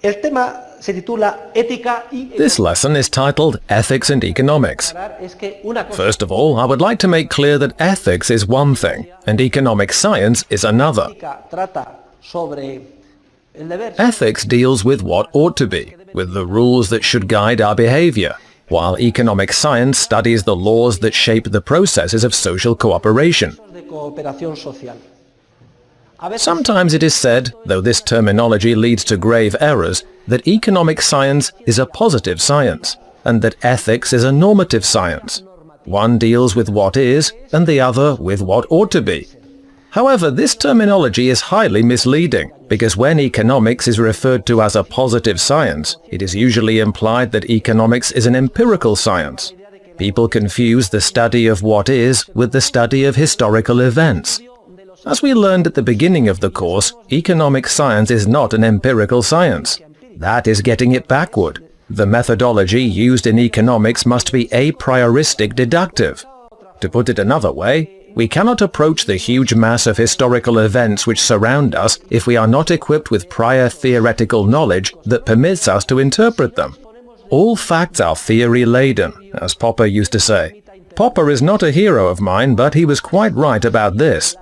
El tema se titula Ética y This lesson is titled Ethics and Economics. es que una cosa First of all, I would like to make clear that ethics is one thing and economic science is another. trata sobre el deber Ethics deals with what ought to be, with the rules that should guide our behavior, while economic science studies the laws that shape the processes of social cooperation. de cooperación social. A veces Sometimes it is said, though this terminology leads to grave errors, that economic science is a positive science, and that ethics is a normative science. One deals with what is, and the other with what ought to be. However, this terminology is highly misleading, because when economics is referred to as a positive science, it is usually implied that economics is an empirical science. People confuse the study of what is with the study of historical events. As we learned at the beginning of the course, economic science is not an empirical science. That is getting it backward. The methodology used in economics must be a prioristic deductive. To put it another way, we cannot approach the huge mass of historical events which surround us if we are not equipped with prior theoretical knowledge that permits us to interpret them. All facts are theory-laden, as Popper used to say. Popper is not a hero of mine, but he was quite right about this.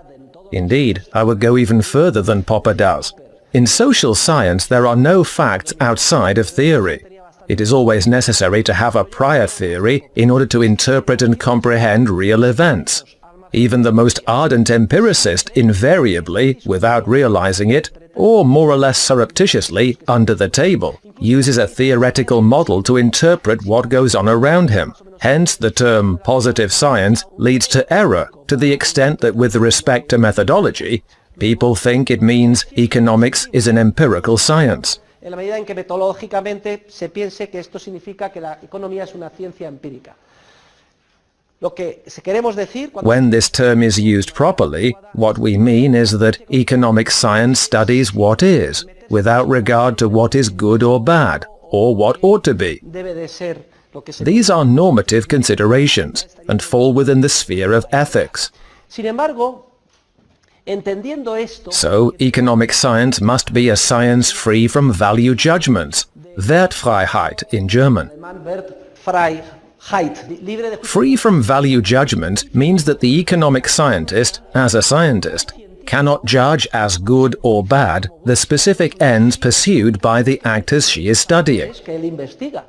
Indeed, I would go even further than Popper does. In social science, there are no facts outside of theory. It is always necessary to have a prior theory in order to interpret and comprehend real events. Even the most ardent empiricist invariably, without realizing it, or more or less surreptitiously, under the table, uses a theoretical model to interpret what goes on around him. Hence, the term positive science leads to error to the extent that with respect to methodology, people think it means economics is an empirical science. en la medida en que metodológicamente se piense que esto significa que la economía es una ciencia empírica. Lo que queremos decir cuando When this term is used properly, what we mean is that economic science studies what is, without regard to what is good or bad, or what ought to be. debe de ser lo que se These are normative considerations and fall within the sphere of ethics. Sin embargo, entendiendo esto, So, economic science must be a science free from value judgments, Wertfreiheit in German. alemán Wertfreiheit, libre de juicio, Free from value judgment means that the economic scientist, as a scientist, cannot judge as good or bad the specific ends pursued by the actors she is studying. que él investiga.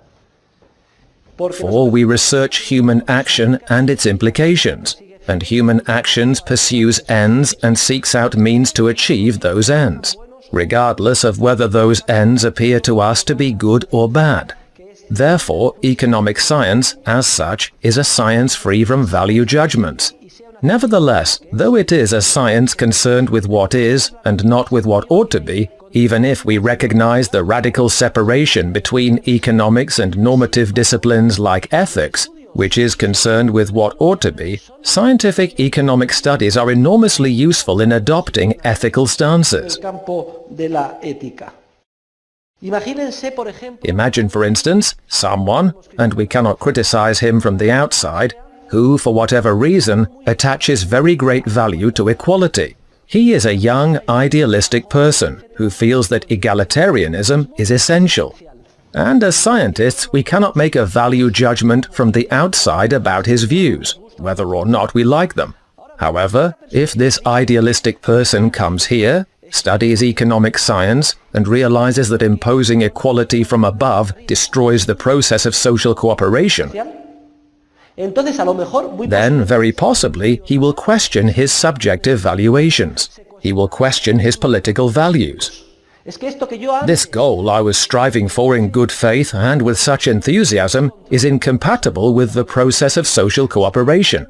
Porque For we research human action and its implications, and human actions pursues ends and seeks out means to achieve those ends, regardless of whether those ends appear to us to be good or bad. Therefore, economic science, as such, is a science free from value judgments. Nevertheless, though it is a science concerned with what is and not with what ought to be, even if we recognize the radical separation between economics and normative disciplines like ethics, which is concerned with what ought to be, scientific economic studies are enormously useful in adopting ethical stances. el campo de la ética. Imagínense, por ejemplo, Imagine, for instance, someone, and we cannot criticize him from the outside, who, for whatever reason, attaches very great value to equality. He is a young, idealistic person who feels that egalitarianism is essential. And as scientists, we cannot make a value judgment from the outside about his views, whether or not we like them. However, if this idealistic person comes here, studies economic science, and realizes that imposing equality from above destroys the process of social cooperation, entonces a lo mejor muy then very possibly he will question his subjective valuations. He will question his political values. es que esto que yo hago This goal I was striving for in good faith and with such enthusiasm is incompatible with the process of social cooperation.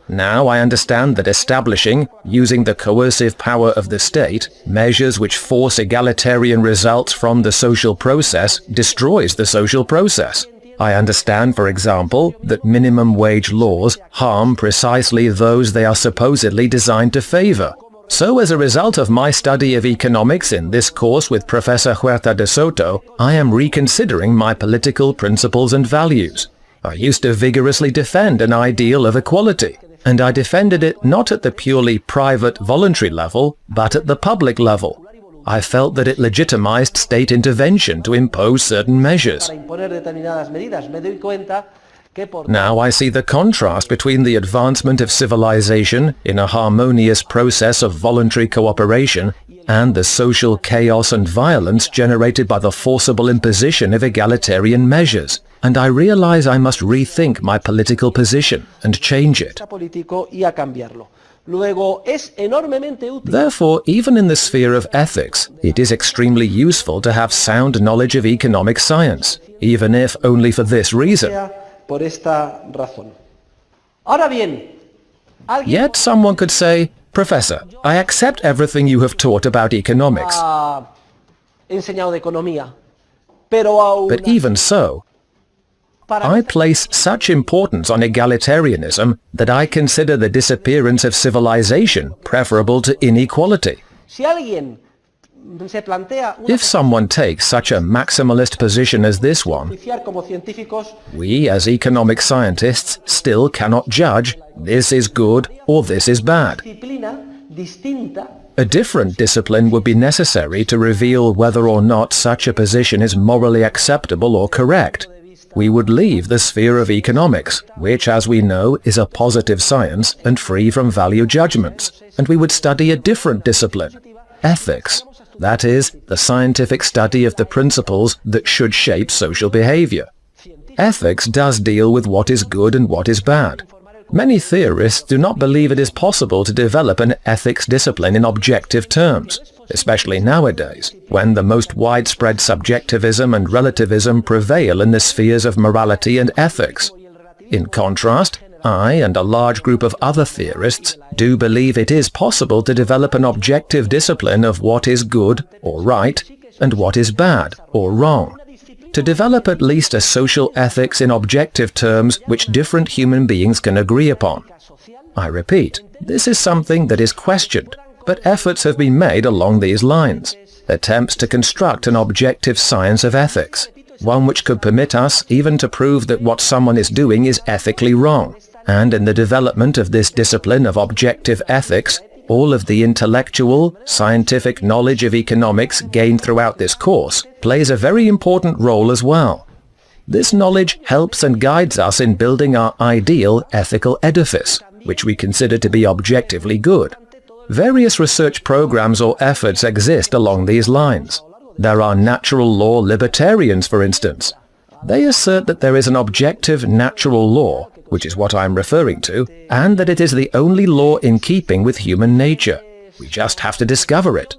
Now I understand that establishing, using the coercive power of the state, measures which force egalitarian results from the social process destroys the social process. I understand, for example, that minimum wage laws harm precisely those they are supposedly designed to favor. So as a result of my study of economics in this course with Professor Huerta de Soto, I am reconsidering my political principles and values. I used to vigorously defend an ideal of equality, and I defended it not at the purely private voluntary level, but at the public level. I felt that it legitimized state intervention to impose certain measures. Para imponer determinadas medidas. Me doy cuenta que por Now I see the contrast between the advancement of civilization in a harmonious process of voluntary cooperation and the social chaos and violence generated by the forcible imposition of egalitarian measures, and I realize I must rethink my political position and change it. político y a cambiarlo. Luego, es enormemente útil Therefore, even in the sphere of ethics, it is extremely useful to have sound knowledge of economic science, even if only for this reason. por esta razón. Ahora bien, alguien Yet someone could say, Professor, I accept everything you have taught about economics, ha enseñado de economía, pero aún but even so, para I place such importance on egalitarianism that I consider the disappearance of civilization preferable to inequality. si alguien se plantea una If someone takes such a maximalist position as this one, juiciar como científicos, we as economic scientists still cannot judge this is good or this is bad. disciplina distinta A different discipline would be necessary to reveal whether or not such a position is morally acceptable or correct. We would leave the sphere of economics, which, as we know, is a positive science and free from value judgments, and we would study a different discipline, ethics. That is, the scientific study of the principles that should shape social behavior. Ethics does deal with what is good and what is bad. Many theorists do not believe it is possible to develop an ethics discipline in objective terms, especially nowadays, when the most widespread subjectivism and relativism prevail in the spheres of morality and ethics. In contrast, I and a large group of other theorists do believe it is possible to develop an objective discipline of what is good or right and what is bad or wrong. To develop at least a social ethics in objective terms which different human beings can agree upon. I repeat, this is something that is questioned, but efforts have been made along these lines. Attempts to construct an objective science of ethics, one which could permit us even to prove that what someone is doing is ethically wrong. And in the development of this discipline of objective ethics, all of the intellectual, scientific knowledge of economics gained throughout this course plays a very important role as well. This knowledge helps and guides us in building our ideal ethical edifice, which we consider to be objectively good. Various research programs or efforts exist along these lines. There are natural law libertarians, for instance. They assert that there is an objective natural law, which is what I am referring to, and that it is the only law in keeping with human nature. We just have to discover it.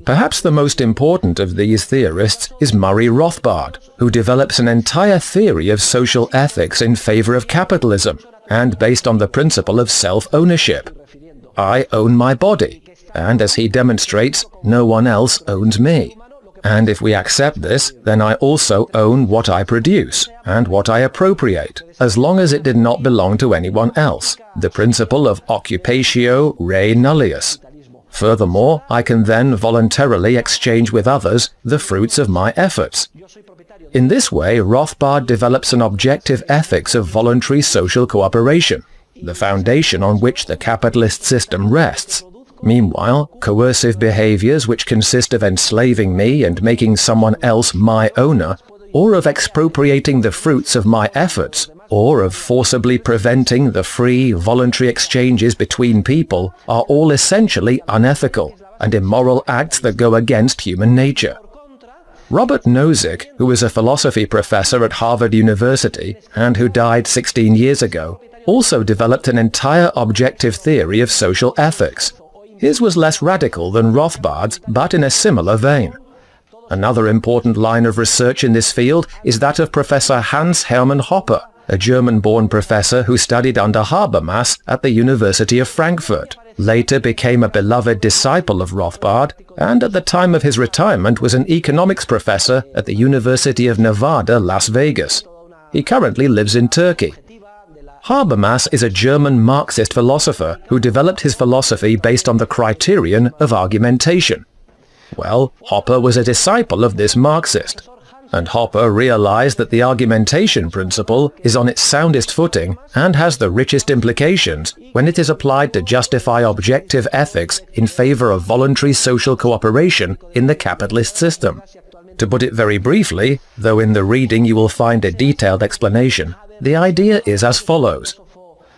Perhaps the most important of these theorists is Murray Rothbard, who develops an entire theory of social ethics in favor of capitalism, and based on the principle of self-ownership. I own my body, and as he demonstrates, no one else owns me. And if we accept this, then I also own what I produce and what I appropriate, as long as it did not belong to anyone else, the principle of occupatio re nullius. Furthermore, I can then voluntarily exchange with others the fruits of my efforts. In this way, Rothbard develops an objective ethics of voluntary social cooperation, the foundation on which the capitalist system rests. Meanwhile, coercive behaviors which consist of enslaving me and making someone else my owner, or of expropriating the fruits of my efforts, or of forcibly preventing the free, voluntary exchanges between people, are all essentially unethical and immoral acts that go against human nature. Robert Nozick, who was a philosophy professor at Harvard University and who died 16 years ago, also developed an entire objective theory of social ethics. His was less radical than Rothbard's, but in a similar vein. Another important line of research in this field is that of Professor Hans Hermann Hoppe, a German-born professor who studied under Habermas at the University of Frankfurt, later became a beloved disciple of Rothbard, and at the time of his retirement was an economics professor at the University of Nevada, Las Vegas. He currently lives in Turkey. Habermas is a German Marxist philosopher who developed his philosophy based on the criterion of argumentation. Well, Hoppe was a disciple of this Marxist. and Hopper realized that the argumentation principle is on its soundest footing and has the richest implications when it is applied to justify objective ethics in favor of voluntary social cooperation in the capitalist system. To put it very briefly, though in the reading you will find a detailed explanation, the idea is as follows.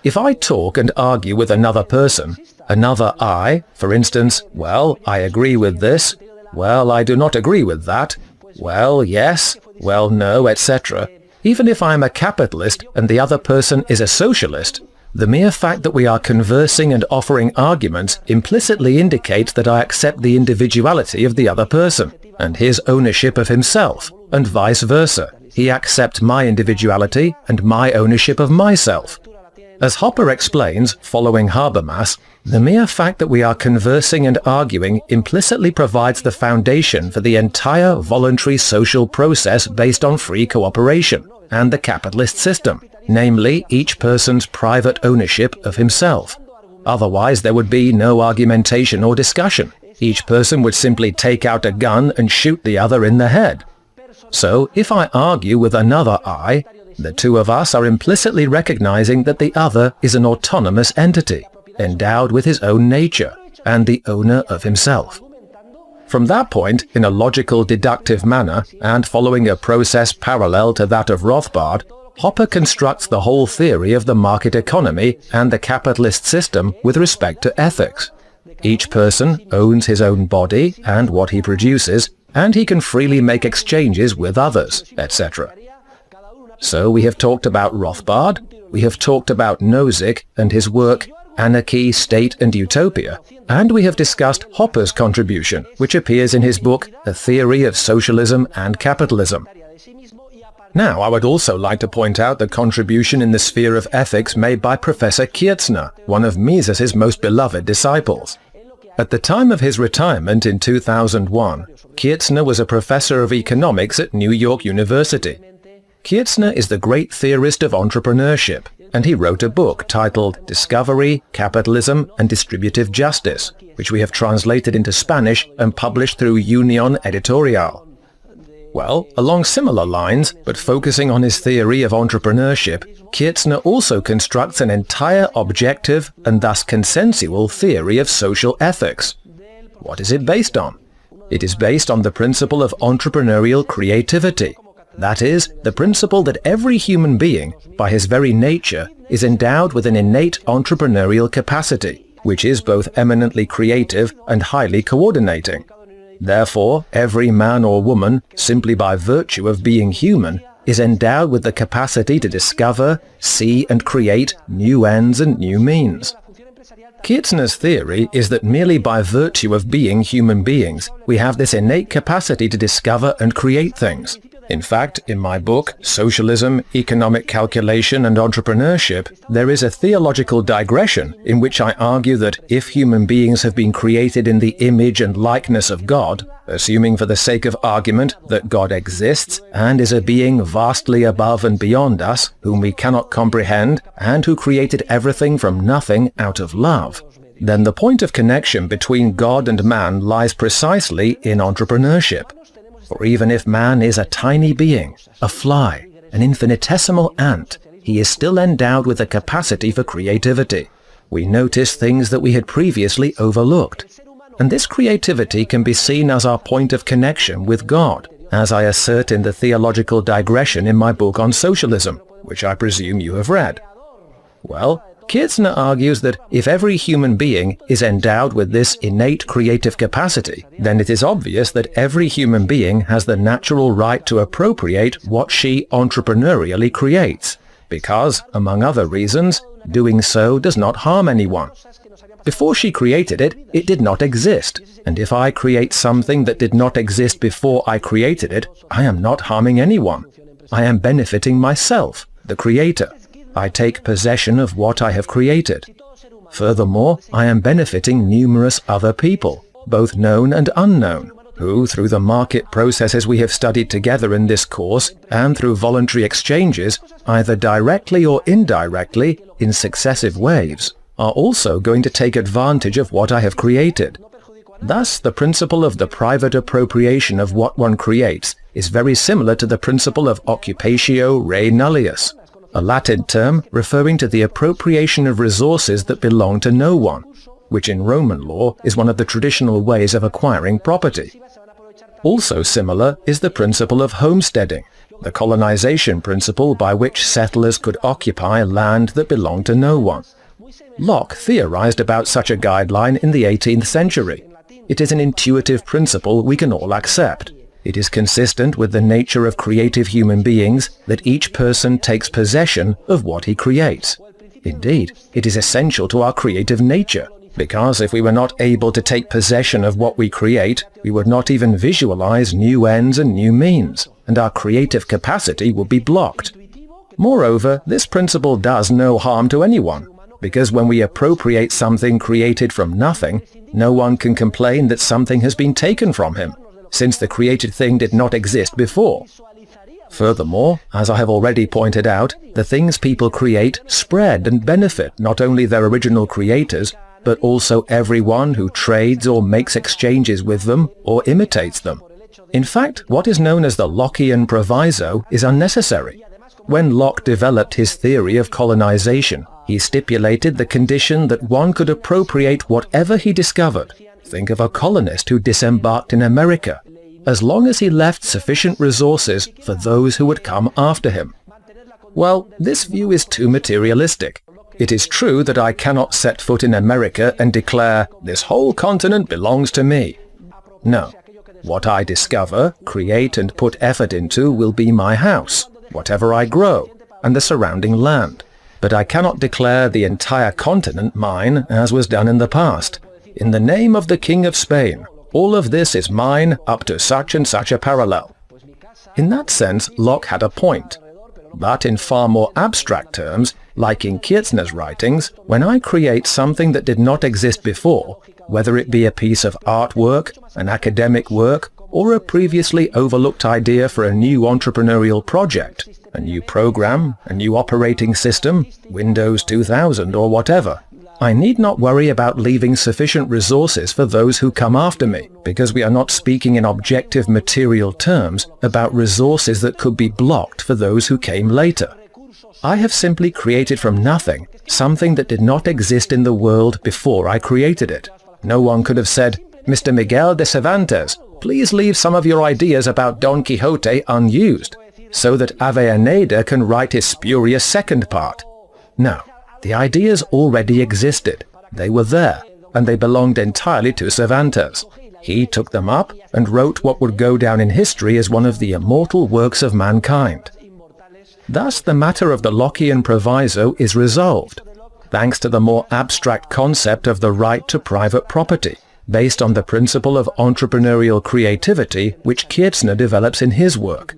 If I talk and argue with another person, another I, for instance, well, I agree with this, well, I do not agree with that, well, yes, well, no, etc. Even if I am a capitalist and the other person is a socialist, the mere fact that we are conversing and offering arguments implicitly indicates that I accept the individuality of the other person and his ownership of himself, and vice versa. He accepts my individuality and my ownership of myself. As Hopper explains, following Habermas, the mere fact that we are conversing and arguing implicitly provides the foundation for the entire voluntary social process based on free cooperation and the capitalist system, namely each person's private ownership of himself. Otherwise there would be no argumentation or discussion. Each person would simply take out a gun and shoot the other in the head. So if I argue with another I, the two of us are implicitly recognizing that the other is an autonomous entity, endowed with his own nature, and the owner of himself. From that point, in a logical deductive manner, and following a process parallel to that of Rothbard, Hopper constructs the whole theory of the market economy and the capitalist system with respect to ethics. Each person owns his own body and what he produces, and he can freely make exchanges with others, etc. So we have talked about Rothbard, we have talked about Nozick and his work Anarchy, State and Utopia, and we have discussed Hopper's contribution, which appears in his book A Theory of Socialism and Capitalism. Now I would also like to point out the contribution in the sphere of ethics made by Professor Kietzner, one of Mises's most beloved disciples. At the time of his retirement in 2001, Kietzner was a professor of economics at New York University. Kietzner is the great theorist of entrepreneurship, and he wrote a book titled Discovery, Capitalism and Distributive Justice, which we have translated into Spanish and published through Union Editorial. Well, along similar lines, but focusing on his theory of entrepreneurship, Kietzner also constructs an entire objective and thus consensual theory of social ethics. What is it based on? It is based on the principle of entrepreneurial creativity. That is, the principle that every human being, by his very nature, is endowed with an innate entrepreneurial capacity, which is both eminently creative and highly coordinating. Therefore, every man or woman, simply by virtue of being human, is endowed with the capacity to discover, see and create new ends and new means. Kietzner's theory is that merely by virtue of being human beings, we have this innate capacity to discover and create things. In fact, in my book, Socialism, Economic Calculation and Entrepreneurship, there is a theological digression in which I argue that if human beings have been created in the image and likeness of God, assuming for the sake of argument that God exists and is a being vastly above and beyond us, whom we cannot comprehend, and who created everything from nothing out of love, then the point of connection between God and man lies precisely in entrepreneurship. For even if man is a tiny being, a fly, an infinitesimal ant, he is still endowed with a capacity for creativity. We notice things that we had previously overlooked. And this creativity can be seen as our point of connection with God, as I assert in the theological digression in my book on socialism, which I presume you have read. Well, Kietzner argues that if every human being is endowed with this innate creative capacity, then it is obvious that every human being has the natural right to appropriate what she entrepreneurially creates, because, among other reasons, doing so does not harm anyone. Before she created it, it did not exist, and if I create something that did not exist before I created it, I am not harming anyone. I am benefiting myself, the creator. I take possession of what I have created. Furthermore, I am benefiting numerous other people, both known and unknown, who, through the market processes we have studied together in this course, and through voluntary exchanges, either directly or indirectly, in successive waves, are also going to take advantage of what I have created. Thus, the principle of the private appropriation of what one creates is very similar to the principle of occupatio re nullius, a Latin term referring to the appropriation of resources that belong to no one, which in Roman law is one of the traditional ways of acquiring property. Also similar is the principle of homesteading, the colonization principle by which settlers could occupy land that belonged to no one. Locke theorized about such a guideline in the 18th century. It is an intuitive principle we can all accept. It is consistent with the nature of creative human beings that each person takes possession of what he creates. Indeed, it is essential to our creative nature, because if we were not able to take possession of what we create, we would not even visualize new ends and new means, and our creative capacity would be blocked. Moreover, this principle does no harm to anyone, because when we appropriate something created from nothing, no one can complain that something has been taken from him, since the created thing did not exist before. Furthermore, as I have already pointed out, the things people create spread and benefit not only their original creators, but also everyone who trades or makes exchanges with them or imitates them. In fact, what is known as the Lockean Proviso is unnecessary. When Locke developed his theory of colonization, he stipulated the condition that one could appropriate whatever he discovered. Think of a colonist who disembarked in America, as long as he left sufficient resources for those who would come after him. Well, this view is too materialistic. It is true that I cannot set foot in America and declare, "This whole continent belongs to me." No. What I discover, create and put effort into will be my house, whatever I grow, and the surrounding land. But I cannot declare the entire continent mine as was done in the past. In the name of the King of Spain, all of this is mine up to such and such a parallel. In that sense, Locke had a point. But in far more abstract terms, like in Kirchner's writings, when I create something that did not exist before, whether it be a piece of artwork, an academic work, or a previously overlooked idea for a new entrepreneurial project, a new program, a new operating system, Windows 2000 or whatever, I need not worry about leaving sufficient resources for those who come after me, because we are not speaking in objective material terms about resources that could be blocked for those who came later. I have simply created from nothing something that did not exist in the world before I created it. No one could have said, "Mr. Miguel de Cervantes, please leave some of your ideas about Don Quixote unused, so that Avellaneda can write his spurious second part." No. The ideas already existed. They were there, and they belonged entirely to Cervantes. He took them up and wrote what would go down in history as one of the immortal works of mankind. Thus, the matter of the Lockean Proviso is resolved, thanks to the more abstract concept of the right to private property, based on the principle of entrepreneurial creativity which Kirchner develops in his work.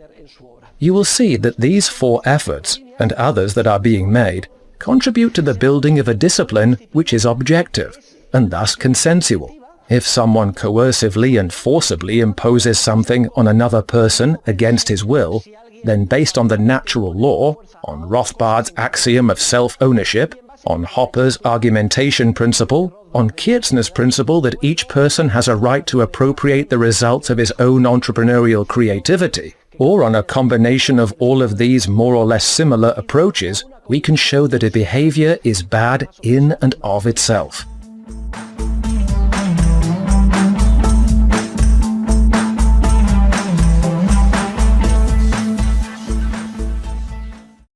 You will see that these four efforts, and others that are being made, contribute to the building of a discipline which is objective, and thus consensual. If someone coercively and forcibly imposes something on another person against his will, then based on the natural law, on Rothbard's axiom of self-ownership, on Hopper's argumentation principle, on Kirchner's principle that each person has a right to appropriate the results of his own entrepreneurial creativity, or on a combination of all of these more or less similar approaches, we can show that a behavior is bad in and of itself.